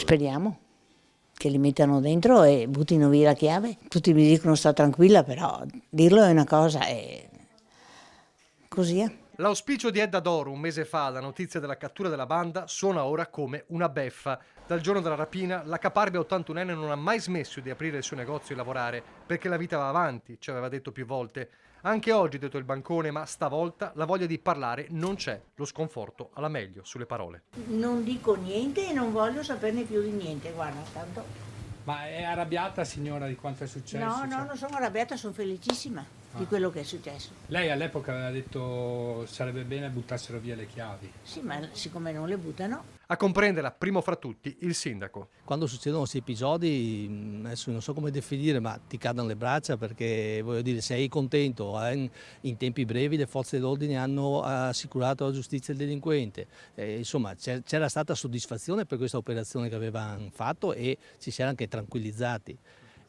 Speriamo che li mettano dentro e buttino via la chiave. Tutti mi dicono sta tranquilla, però dirlo è una cosa e così è. L'auspicio di Edda Doro un mese fa, la notizia della cattura della banda, suona ora come una beffa. Dal giorno della rapina, la caparbia 81enne non ha mai smesso di aprire il suo negozio e lavorare, perché la vita va avanti, ci aveva detto più volte. Anche oggi dietro il bancone, ma stavolta la voglia di parlare non c'è, lo sconforto alla meglio sulle parole. Non dico niente e non voglio saperne più di niente, guarda, tanto. Ma è arrabbiata, signora, di quanto è successo? No, non sono arrabbiata, sono felicissima di quello che è successo. Lei all'epoca aveva detto sarebbe bene buttassero via le chiavi. Sì, ma siccome non le buttano. A comprenderla, primo fra tutti, il sindaco. Quando succedono questi episodi, adesso non so come definire, ma ti cadono le braccia perché voglio dire, sei contento, in tempi brevi le forze dell'ordine hanno assicurato alla giustizia il delinquente, insomma c'era stata soddisfazione per questa operazione che avevano fatto e ci si era anche tranquillizzati.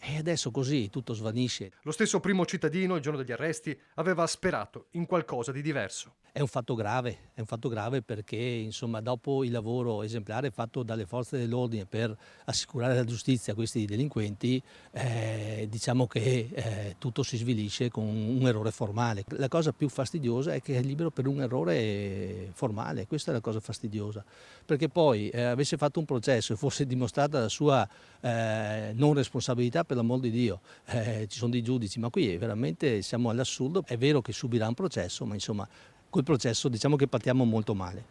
E adesso così tutto svanisce. Lo stesso primo cittadino, il giorno degli arresti, aveva sperato in qualcosa di diverso. È un fatto grave perché insomma dopo il lavoro esemplare fatto dalle forze dell'ordine per assicurare la giustizia a questi delinquenti, diciamo che tutto si svilisce con un errore formale. La cosa più fastidiosa è che è libero per un errore formale, questa è la cosa fastidiosa, perché poi avesse fatto un processo e fosse dimostrata la sua non responsabilità, per l'amor di Dio, ci sono dei giudici, ma qui veramente siamo all'assurdo. È vero che subirà un processo, ma insomma col processo diciamo che partiamo molto male.